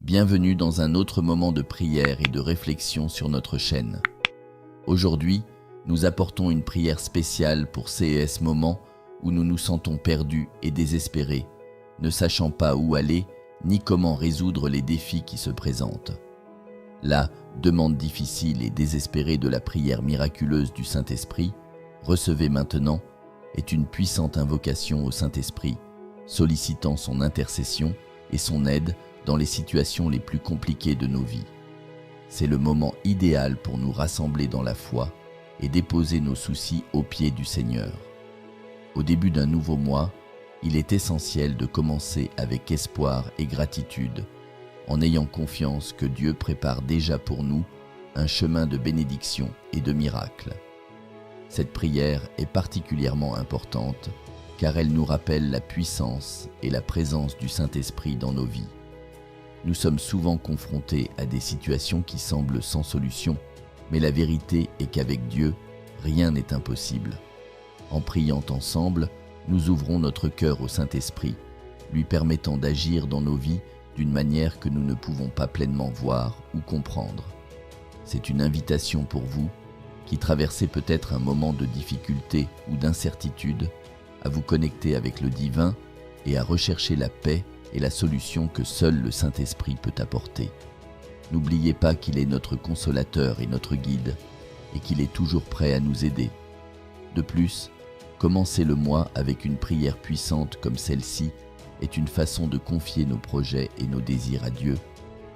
Bienvenue dans un autre moment de prière et de réflexion sur notre chaîne. Aujourd'hui, nous apportons une prière spéciale pour ces moments où nous nous sentons perdus et désespérés, ne sachant pas où aller ni comment résoudre les défis qui se présentent. La demande difficile et désespérée de la prière miraculeuse du Saint-Esprit, recevez maintenant, est une puissante invocation au Saint-Esprit, sollicitant son intercession et son aide dans les situations les plus compliquées de nos vies. C'est le moment idéal pour nous rassembler dans la foi et déposer nos soucis aux pieds du Seigneur. Au début d'un nouveau mois, il est essentiel de commencer avec espoir et gratitude, en ayant confiance que Dieu prépare déjà pour nous un chemin de bénédiction et de miracles. Cette prière est particulièrement importante car elle nous rappelle la puissance et la présence du Saint-Esprit dans nos vies. Nous sommes souvent confrontés à des situations qui semblent sans solution, mais la vérité est qu'avec Dieu, rien n'est impossible. En priant ensemble, nous ouvrons notre cœur au Saint-Esprit, lui permettant d'agir dans nos vies d'une manière que nous ne pouvons pas pleinement voir ou comprendre. C'est une invitation pour vous, qui traversez peut-être un moment de difficulté ou d'incertitude, à vous connecter avec le divin et à rechercher la paix et la solution que seul le Saint-Esprit peut apporter. N'oubliez pas qu'il est notre consolateur et notre guide, et qu'il est toujours prêt à nous aider. De plus, commencer le mois avec une prière puissante comme celle-ci est une façon de confier nos projets et nos désirs à Dieu,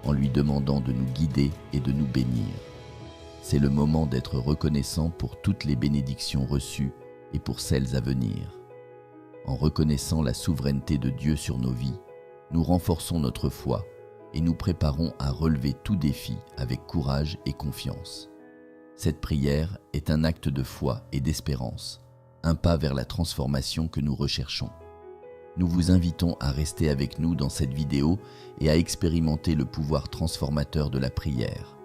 en lui demandant de nous guider et de nous bénir. C'est le moment d'être reconnaissant pour toutes les bénédictions reçues et pour celles à venir. En reconnaissant la souveraineté de Dieu sur nos vies, nous renforçons notre foi et nous préparons à relever tout défi avec courage et confiance. Cette prière est un acte de foi et d'espérance, un pas vers la transformation que nous recherchons. Nous vous invitons à rester avec nous dans cette vidéo et à expérimenter le pouvoir transformateur de la prière.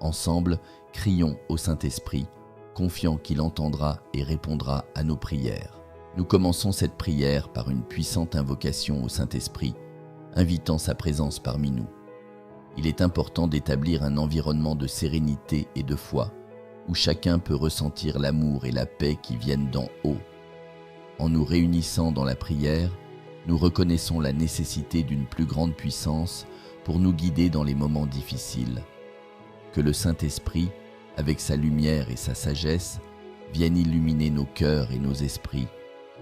Ensemble, crions au Saint-Esprit, confiant qu'il entendra et répondra à nos prières. Nous commençons cette prière par une puissante invocation au Saint-Esprit, invitant sa présence parmi nous. Il est important d'établir un environnement de sérénité et de foi, où chacun peut ressentir l'amour et la paix qui viennent d'en haut. En nous réunissant dans la prière, nous reconnaissons la nécessité d'une plus grande puissance pour nous guider dans les moments difficiles. Que le Saint-Esprit, avec sa lumière et sa sagesse, vienne illuminer nos cœurs et nos esprits,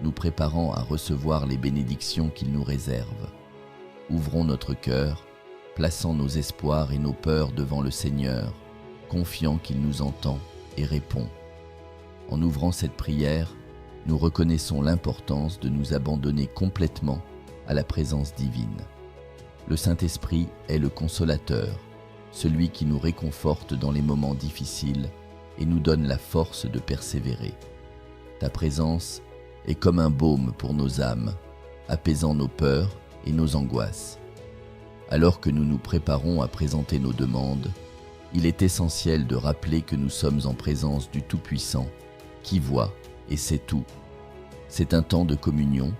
nous préparant à recevoir les bénédictions qu'il nous réserve. Ouvrons notre cœur, plaçant nos espoirs et nos peurs devant le Seigneur, confiant qu'il nous entend et répond. En ouvrant cette prière, nous reconnaissons l'importance de nous abandonner complètement à la présence divine. Le Saint-Esprit est le consolateur, celui qui nous réconforte dans les moments difficiles et nous donne la force de persévérer. Ta présence est comme un baume pour nos âmes, apaisant nos peurs et nos angoisses. Alors que nous nous préparons à présenter nos demandes, il est essentiel de rappeler que nous sommes en présence du Tout-Puissant, qui voit et sait tout. C'est un temps de communion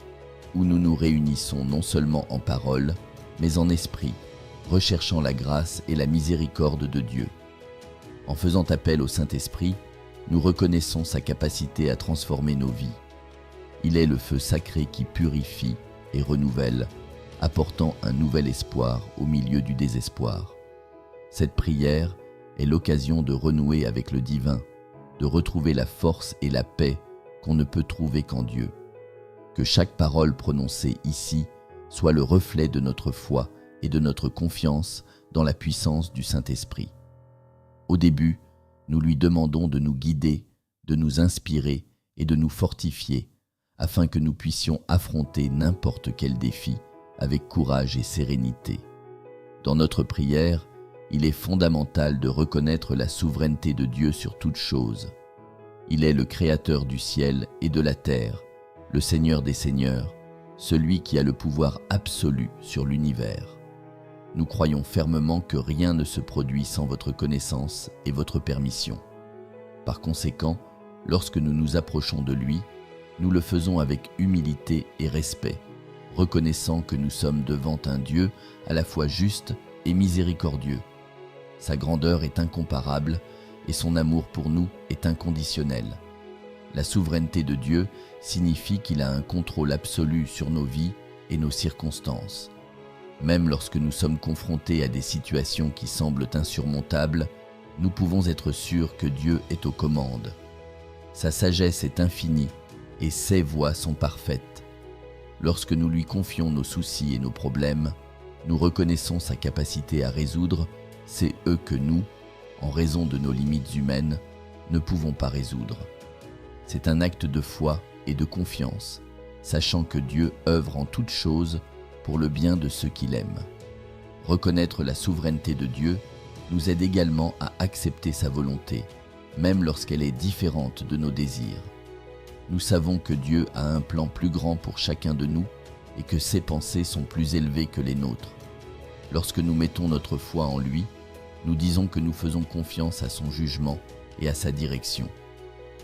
où nous nous réunissons non seulement en parole, mais en esprit, recherchant la grâce et la miséricorde de Dieu. En faisant appel au Saint-Esprit, nous reconnaissons sa capacité à transformer nos vies. Il est le feu sacré qui purifie et renouvelle, apportant un nouvel espoir au milieu du désespoir. Cette prière est l'occasion de renouer avec le divin, de retrouver la force et la paix qu'on ne peut trouver qu'en Dieu. Que chaque parole prononcée ici soit le reflet de notre foi et de notre confiance dans la puissance du Saint-Esprit. Au début, nous lui demandons de nous guider, de nous inspirer et de nous fortifier, afin que nous puissions affronter n'importe quel défi avec courage et sérénité. Dans notre prière, il est fondamental de reconnaître la souveraineté de Dieu sur toute chose. Il est le Créateur du ciel et de la terre, le Seigneur des seigneurs, celui qui a le pouvoir absolu sur l'univers. Nous croyons fermement que rien ne se produit sans votre connaissance et votre permission. Par conséquent, lorsque nous nous approchons de lui, nous le faisons avec humilité et respect, reconnaissant que nous sommes devant un Dieu à la fois juste et miséricordieux. Sa grandeur est incomparable et son amour pour nous est inconditionnel. La souveraineté de Dieu signifie qu'il a un contrôle absolu sur nos vies et nos circonstances. Même lorsque nous sommes confrontés à des situations qui semblent insurmontables, nous pouvons être sûrs que Dieu est aux commandes. Sa sagesse est infinie et ses voies sont parfaites. Lorsque nous lui confions nos soucis et nos problèmes, nous reconnaissons sa capacité à résoudre ces que nous, en raison de nos limites humaines, ne pouvons pas résoudre. C'est un acte de foi et de confiance, sachant que Dieu œuvre en toutes choses pour le bien de ceux qu'il aime. Reconnaître la souveraineté de Dieu nous aide également à accepter sa volonté, même lorsqu'elle est différente de nos désirs. Nous savons que Dieu a un plan plus grand pour chacun de nous et que ses pensées sont plus élevées que les nôtres. Lorsque nous mettons notre foi en lui, nous disons que nous faisons confiance à son jugement et à sa direction.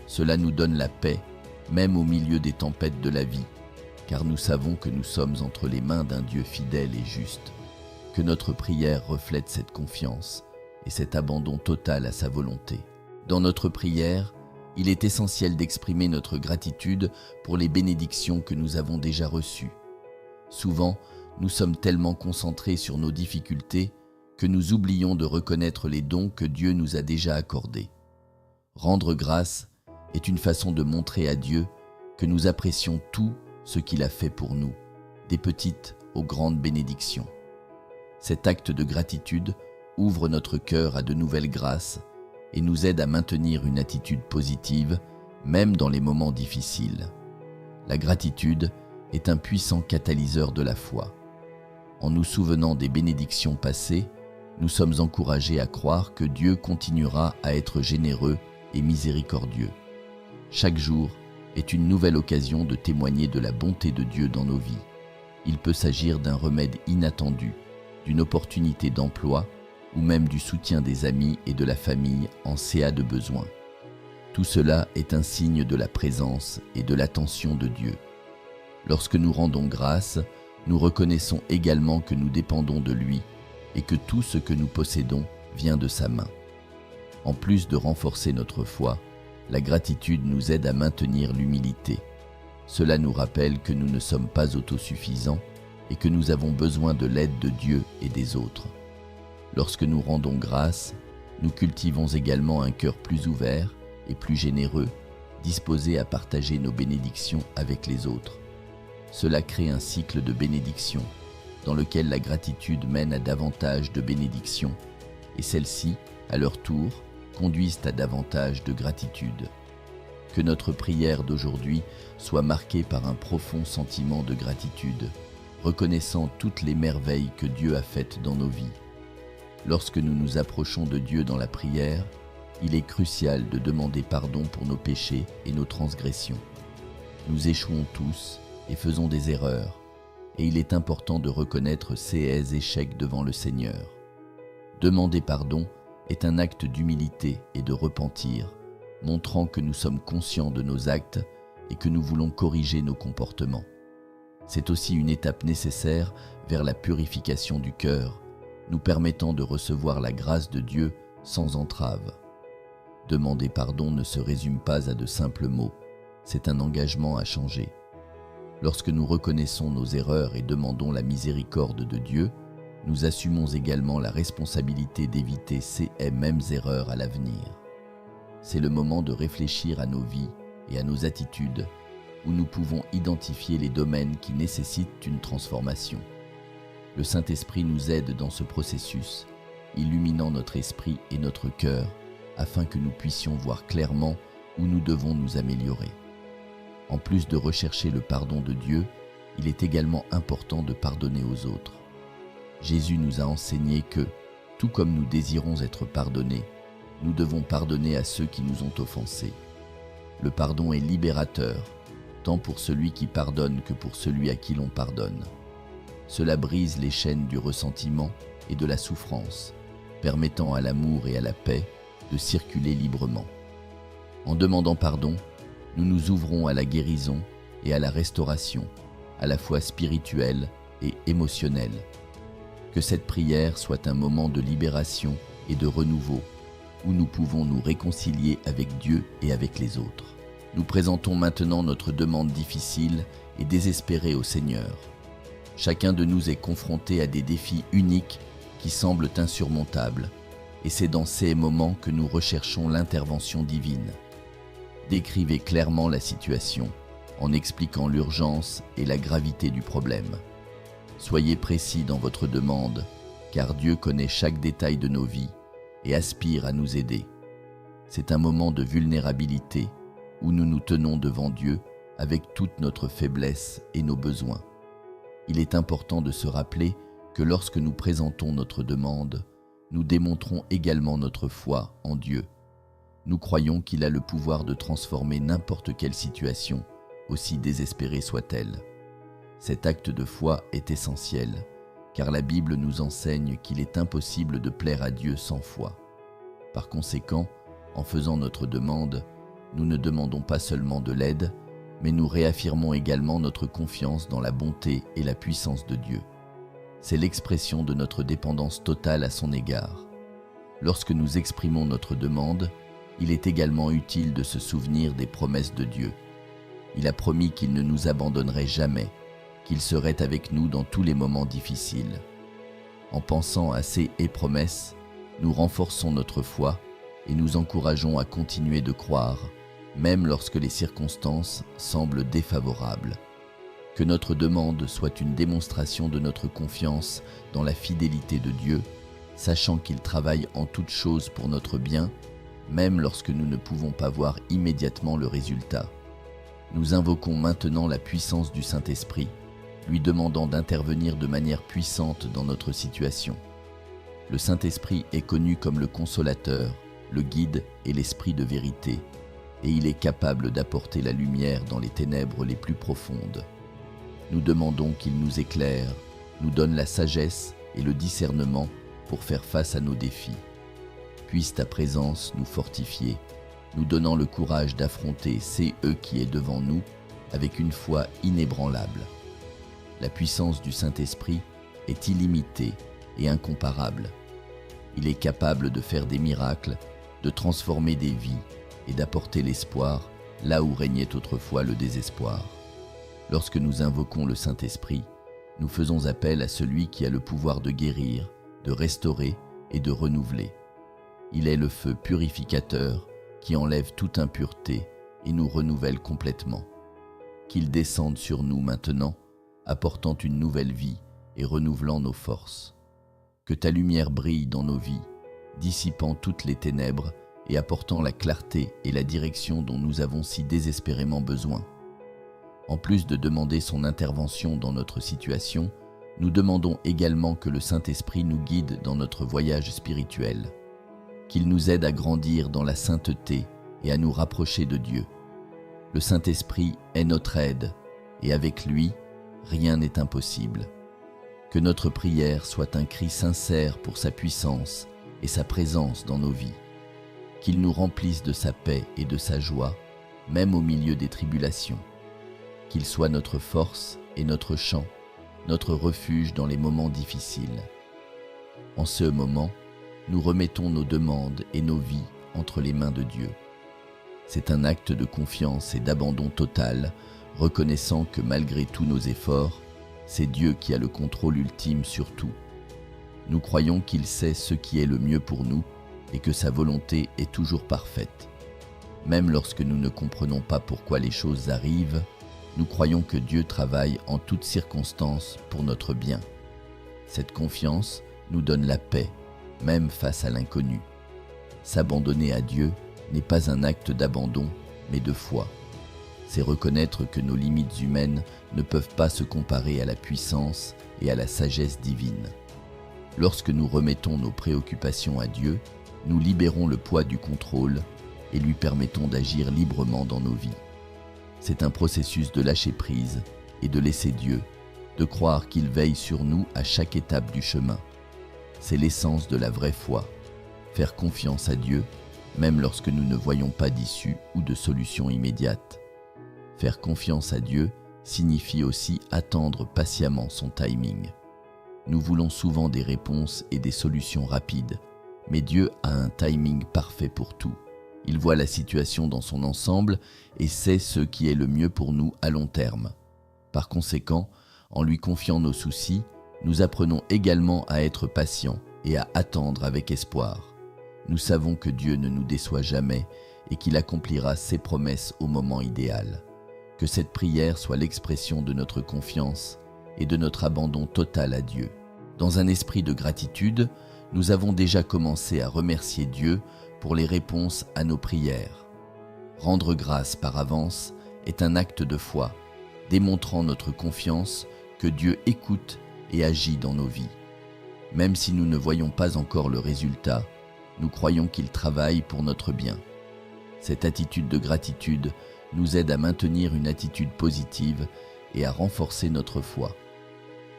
Cela nous donne la paix, même au milieu des tempêtes de la vie, car nous savons que nous sommes entre les mains d'un Dieu fidèle et juste. Que notre prière reflète cette confiance et cet abandon total à sa volonté. Dans notre prière, il est essentiel d'exprimer notre gratitude pour les bénédictions que nous avons déjà reçues. Souvent, nous sommes tellement concentrés sur nos difficultés que nous oublions de reconnaître les dons que Dieu nous a déjà accordés. Rendre grâce est une façon de montrer à Dieu que nous apprécions tout ce qu'il a fait pour nous, des petites aux grandes bénédictions. Cet acte de gratitude ouvre notre cœur à de nouvelles grâces et nous aide à maintenir une attitude positive, même dans les moments difficiles. La gratitude est un puissant catalyseur de la foi. En nous souvenant des bénédictions passées, nous sommes encouragés à croire que Dieu continuera à être généreux et miséricordieux. Chaque jour est une nouvelle occasion de témoigner de la bonté de Dieu dans nos vies. Il peut s'agir d'un remède inattendu, d'une opportunité d'emploi ou même du soutien des amis et de la famille en cas de besoin. Tout cela est un signe de la présence et de l'attention de Dieu. Lorsque nous rendons grâce, nous reconnaissons également que nous dépendons de lui et que tout ce que nous possédons vient de sa main. En plus de renforcer notre foi, la gratitude nous aide à maintenir l'humilité. Cela nous rappelle que nous ne sommes pas autosuffisants et que nous avons besoin de l'aide de Dieu et des autres. Lorsque nous rendons grâce, nous cultivons également un cœur plus ouvert et plus généreux, disposé à partager nos bénédictions avec les autres. Cela crée un cycle de bénédictions, dans lequel la gratitude mène à davantage de bénédictions, et celles-ci, à leur tour, conduisent à davantage de gratitude. Que notre prière d'aujourd'hui soit marquée par un profond sentiment de gratitude, reconnaissant toutes les merveilles que Dieu a faites dans nos vies. Lorsque nous nous approchons de Dieu dans la prière, il est crucial de demander pardon pour nos péchés et nos transgressions. Nous échouons tous et faisons des erreurs, et il est important de reconnaître ces échecs devant le Seigneur. Demander pardon est un acte d'humilité et de repentir, montrant que nous sommes conscients de nos actes et que nous voulons corriger nos comportements. C'est aussi une étape nécessaire vers la purification du cœur, nous permettant de recevoir la grâce de Dieu sans entrave. Demander pardon ne se résume pas à de simples mots, c'est un engagement à changer. Lorsque nous reconnaissons nos erreurs et demandons la miséricorde de Dieu, nous assumons également la responsabilité d'éviter ces mêmes erreurs à l'avenir. C'est le moment de réfléchir à nos vies et à nos attitudes, où nous pouvons identifier les domaines qui nécessitent une transformation. Le Saint-Esprit nous aide dans ce processus, illuminant notre esprit et notre cœur, afin que nous puissions voir clairement où nous devons nous améliorer. En plus de rechercher le pardon de Dieu, il est également important de pardonner aux autres. Jésus nous a enseigné que, tout comme nous désirons être pardonnés, nous devons pardonner à ceux qui nous ont offensés. Le pardon est libérateur, tant pour celui qui pardonne que pour celui à qui l'on pardonne. Cela brise les chaînes du ressentiment et de la souffrance, permettant à l'amour et à la paix de circuler librement. En demandant pardon, nous nous ouvrons à la guérison et à la restauration, à la fois spirituelle et émotionnelle. Que cette prière soit un moment de libération et de renouveau, où nous pouvons nous réconcilier avec Dieu et avec les autres. Nous présentons maintenant notre demande difficile et désespérée au Seigneur. Chacun de nous est confronté à des défis uniques qui semblent insurmontables, et c'est dans ces moments que nous recherchons l'intervention divine. Décrivez clairement la situation, en expliquant l'urgence et la gravité du problème. Soyez précis dans votre demande, car Dieu connaît chaque détail de nos vies et aspire à nous aider. C'est un moment de vulnérabilité où nous nous tenons devant Dieu avec toute notre faiblesse et nos besoins. Il est important de se rappeler que lorsque nous présentons notre demande, nous démontrons également notre foi en Dieu. Nous croyons qu'il a le pouvoir de transformer n'importe quelle situation, aussi désespérée soit-elle. Cet acte de foi est essentiel, car la Bible nous enseigne qu'il est impossible de plaire à Dieu sans foi. Par conséquent, en faisant notre demande, nous ne demandons pas seulement de l'aide, mais nous réaffirmons également notre confiance dans la bonté et la puissance de Dieu. C'est l'expression de notre dépendance totale à son égard. Lorsque nous exprimons notre demande, il est également utile de se souvenir des promesses de Dieu. Il a promis qu'il ne nous abandonnerait jamais, qu'il serait avec nous dans tous les moments difficiles. En pensant à ces promesses, nous renforçons notre foi et nous encourageons à continuer de croire, même lorsque les circonstances semblent défavorables. Que notre demande soit une démonstration de notre confiance dans la fidélité de Dieu, sachant qu'il travaille en toutes choses pour notre bien, même lorsque nous ne pouvons pas voir immédiatement le résultat. Nous invoquons maintenant la puissance du Saint-Esprit, lui demandant d'intervenir de manière puissante dans notre situation. Le Saint-Esprit est connu comme le consolateur, le guide et l'esprit de vérité, et il est capable d'apporter la lumière dans les ténèbres les plus profondes. Nous demandons qu'il nous éclaire, nous donne la sagesse et le discernement pour faire face à nos défis. Puisse ta présence nous fortifier, nous donnant le courage d'affronter qui est devant nous avec une foi inébranlable. La puissance du Saint-Esprit est illimitée et incomparable. Il est capable de faire des miracles, de transformer des vies et d'apporter l'espoir là où régnait autrefois le désespoir. Lorsque nous invoquons le Saint-Esprit, nous faisons appel à celui qui a le pouvoir de guérir, de restaurer et de renouveler. Il est le feu purificateur qui enlève toute impureté et nous renouvelle complètement. Qu'il descende sur nous maintenant, apportant une nouvelle vie et renouvelant nos forces. Que ta lumière brille dans nos vies, dissipant toutes les ténèbres et apportant la clarté et la direction dont nous avons si désespérément besoin. En plus de demander son intervention dans notre situation, nous demandons également que le Saint-Esprit nous guide dans notre voyage spirituel, qu'il nous aide à grandir dans la sainteté et à nous rapprocher de Dieu. Le Saint-Esprit est notre aide, et avec lui, rien n'est impossible. Que notre prière soit un cri sincère pour sa puissance et sa présence dans nos vies. Qu'il nous remplisse de sa paix et de sa joie, même au milieu des tribulations. Qu'il soit notre force et notre chant, notre refuge dans les moments difficiles. En ce moment, nous remettons nos demandes et nos vies entre les mains de Dieu. C'est un acte de confiance et d'abandon total, reconnaissant que malgré tous nos efforts, c'est Dieu qui a le contrôle ultime sur tout. Nous croyons qu'il sait ce qui est le mieux pour nous et que sa volonté est toujours parfaite. Même lorsque nous ne comprenons pas pourquoi les choses arrivent, nous croyons que Dieu travaille en toutes circonstances pour notre bien. Cette confiance nous donne la paix, même face à l'inconnu. S'abandonner à Dieu n'est pas un acte d'abandon, mais de foi. C'est reconnaître que nos limites humaines ne peuvent pas se comparer à la puissance et à la sagesse divine. Lorsque nous remettons nos préoccupations à Dieu, nous libérons le poids du contrôle et lui permettons d'agir librement dans nos vies. C'est un processus de lâcher prise et de laisser Dieu, de croire qu'il veille sur nous à chaque étape du chemin. C'est l'essence de la vraie foi, faire confiance à Dieu, même lorsque nous ne voyons pas d'issue ou de solution immédiate. Faire confiance à Dieu signifie aussi attendre patiemment son timing. Nous voulons souvent des réponses et des solutions rapides, mais Dieu a un timing parfait pour tout. Il voit la situation dans son ensemble et sait ce qui est le mieux pour nous à long terme. Par conséquent, en lui confiant nos soucis, nous apprenons également à être patients et à attendre avec espoir. Nous savons que Dieu ne nous déçoit jamais et qu'il accomplira ses promesses au moment idéal. Que cette prière soit l'expression de notre confiance et de notre abandon total à Dieu. Dans un esprit de gratitude, nous avons déjà commencé à remercier Dieu pour les réponses à nos prières. Rendre grâce par avance est un acte de foi, démontrant notre confiance que Dieu écoute et agit dans nos vies. Même si nous ne voyons pas encore le résultat, nous croyons qu'il travaille pour notre bien. Cette attitude de gratitude nous aide à maintenir une attitude positive et à renforcer notre foi.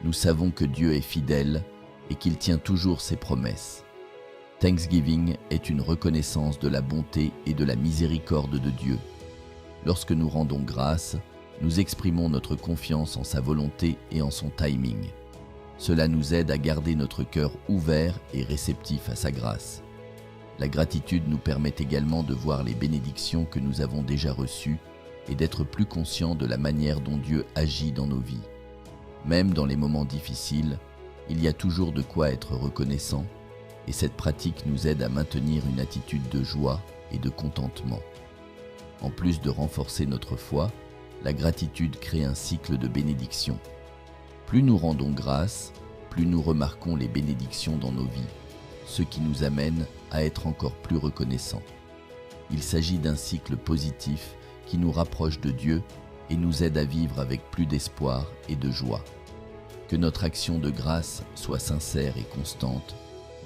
Nous savons que Dieu est fidèle et qu'il tient toujours ses promesses. Thanksgiving est une reconnaissance de la bonté et de la miséricorde de Dieu. Lorsque nous rendons grâce, nous exprimons notre confiance en sa volonté et en son timing. Cela nous aide à garder notre cœur ouvert et réceptif à sa grâce. La gratitude nous permet également de voir les bénédictions que nous avons déjà reçues et d'être plus conscients de la manière dont Dieu agit dans nos vies. Même dans les moments difficiles, il y a toujours de quoi être reconnaissant et cette pratique nous aide à maintenir une attitude de joie et de contentement. En plus de renforcer notre foi, la gratitude crée un cycle de bénédictions. Plus nous rendons grâce, plus nous remarquons les bénédictions dans nos vies, ce qui nous amène à être encore plus reconnaissants. Il s'agit d'un cycle positif qui nous rapproche de Dieu et nous aide à vivre avec plus d'espoir et de joie. Que notre action de grâce soit sincère et constante,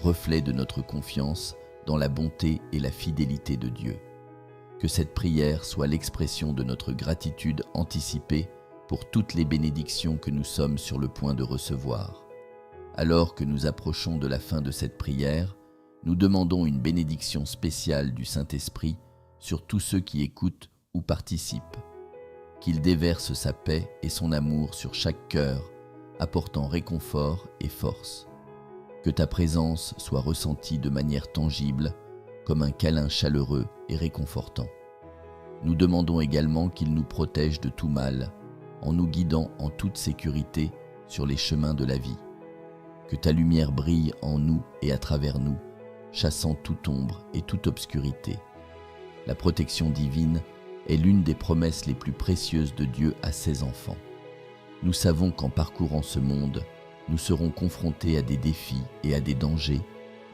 reflet de notre confiance dans la bonté et la fidélité de Dieu. Que cette prière soit l'expression de notre gratitude anticipée pour toutes les bénédictions que nous sommes sur le point de recevoir. Alors que nous approchons de la fin de cette prière, nous demandons une bénédiction spéciale du Saint-Esprit sur tous ceux qui écoutent ou participent. Qu'il déverse sa paix et son amour sur chaque cœur, apportant réconfort et force. Que ta présence soit ressentie de manière tangible, comme un câlin chaleureux et réconfortant. Nous demandons également qu'il nous protège de tout mal, en nous guidant en toute sécurité sur les chemins de la vie. Que ta lumière brille en nous et à travers nous, chassant toute ombre et toute obscurité. La protection divine est l'une des promesses les plus précieuses de Dieu à ses enfants. Nous savons qu'en parcourant ce monde, nous serons confrontés à des défis et à des dangers,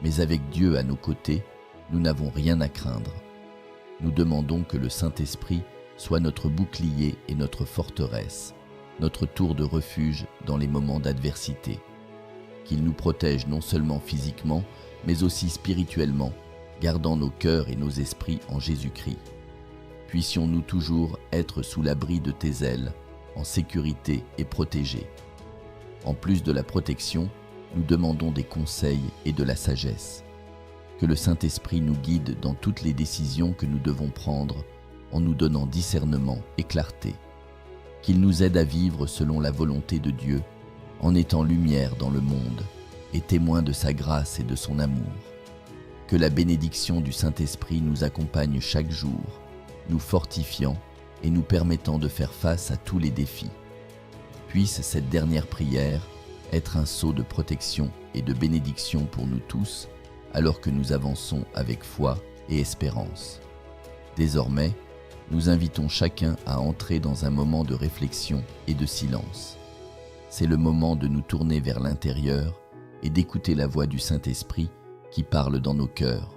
mais avec Dieu à nos côtés, nous n'avons rien à craindre. Nous demandons que le Saint-Esprit soit notre bouclier et notre forteresse, notre tour de refuge dans les moments d'adversité. Qu'il nous protège non seulement physiquement, mais aussi spirituellement, gardant nos cœurs et nos esprits en Jésus-Christ. Puissions-nous toujours être sous l'abri de tes ailes, en sécurité et protégés. En plus de la protection, nous demandons des conseils et de la sagesse. Que le Saint-Esprit nous guide dans toutes les décisions que nous devons prendre, en nous donnant discernement et clarté. Qu'il nous aide à vivre selon la volonté de Dieu, en étant lumière dans le monde et témoin de sa grâce et de son amour. Que la bénédiction du Saint-Esprit nous accompagne chaque jour, nous fortifiant et nous permettant de faire face à tous les défis. Puisse cette dernière prière être un sceau de protection et de bénédiction pour nous tous, alors que nous avançons avec foi et espérance. Désormais, nous invitons chacun à entrer dans un moment de réflexion et de silence. C'est le moment de nous tourner vers l'intérieur et d'écouter la voix du Saint-Esprit qui parle dans nos cœurs.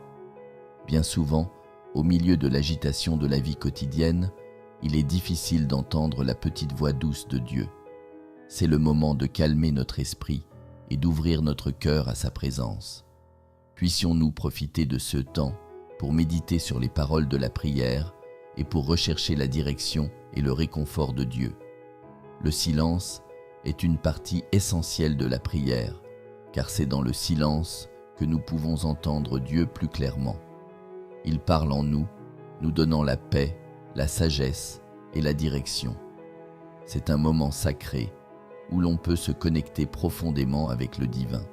Bien souvent, au milieu de l'agitation de la vie quotidienne, il est difficile d'entendre la petite voix douce de Dieu. C'est le moment de calmer notre esprit et d'ouvrir notre cœur à sa présence. Puissions-nous profiter de ce temps pour méditer sur les paroles de la prière et pour rechercher la direction et le réconfort de Dieu. Le silence est une partie essentielle de la prière, car c'est dans le silence que nous pouvons entendre Dieu plus clairement. Il parle en nous, nous donnant la paix, la sagesse et la direction. C'est un moment sacré où l'on peut se connecter profondément avec le divin.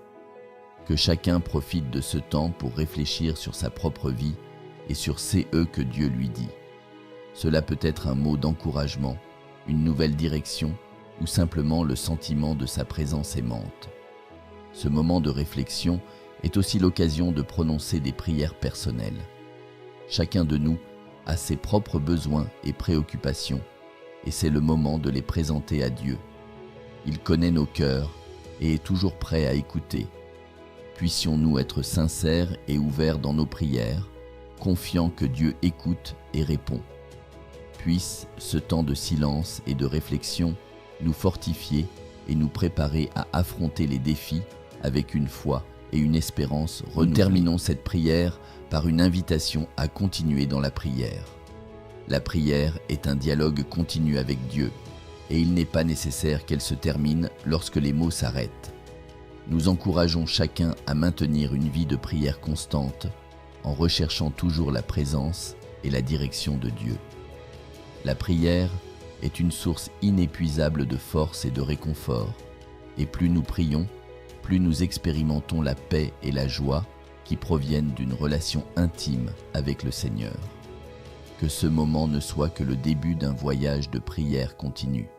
Que chacun profite de ce temps pour réfléchir sur sa propre vie et sur ces que Dieu lui dit. Cela peut être un mot d'encouragement, une nouvelle direction ou simplement le sentiment de sa présence aimante. Ce moment de réflexion est aussi l'occasion de prononcer des prières personnelles. Chacun de nous a ses propres besoins et préoccupations, et c'est le moment de les présenter à Dieu. Il connaît nos cœurs et est toujours prêt à écouter. Puissions-nous être sincères et ouverts dans nos prières, confiants que Dieu écoute et répond. Puisse ce temps de silence et de réflexion nous fortifier et nous préparer à affronter les défis avec une foi et une espérance renouvelée. Nous terminons cette prière par une invitation à continuer dans la prière. La prière est un dialogue continu avec Dieu, et il n'est pas nécessaire qu'elle se termine lorsque les mots s'arrêtent. Nous encourageons chacun à maintenir une vie de prière constante, en recherchant toujours la présence et la direction de Dieu. La prière est une source inépuisable de force et de réconfort, et plus nous prions, plus nous expérimentons la paix et la joie qui proviennent d'une relation intime avec le Seigneur. Que ce moment ne soit que le début d'un voyage de prière continue.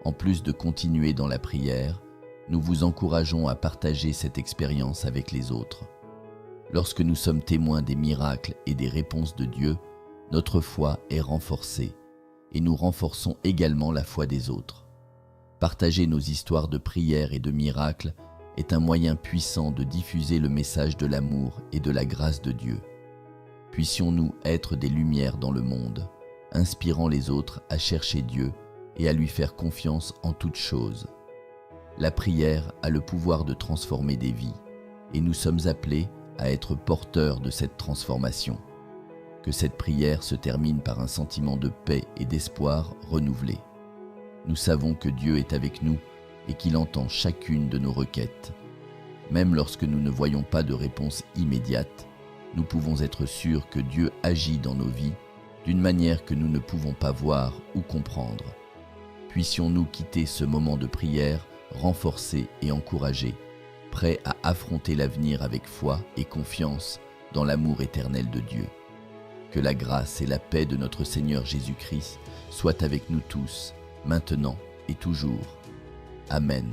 En plus de continuer dans la prière, nous vous encourageons à partager cette expérience avec les autres. Lorsque nous sommes témoins des miracles et des réponses de Dieu, notre foi est renforcée et nous renforçons également la foi des autres. Partager nos histoires de prière et de miracles est un moyen puissant de diffuser le message de l'amour et de la grâce de Dieu. Puissions-nous être des lumières dans le monde, inspirant les autres à chercher Dieu et à lui faire confiance en toutes choses. La prière a le pouvoir de transformer des vies, et nous sommes appelés à être porteurs de cette transformation. Que cette prière se termine par un sentiment de paix et d'espoir renouvelé. Nous savons que Dieu est avec nous et qu'il entend chacune de nos requêtes. Même lorsque nous ne voyons pas de réponse immédiate, nous pouvons être sûrs que Dieu agit dans nos vies d'une manière que nous ne pouvons pas voir ou comprendre. Puissions-nous quitter ce moment de prière renforcés et encouragés, prêts à affronter l'avenir avec foi et confiance dans l'amour éternel de Dieu. Que la grâce et la paix de notre Seigneur Jésus-Christ soient avec nous tous, maintenant et toujours. Amen.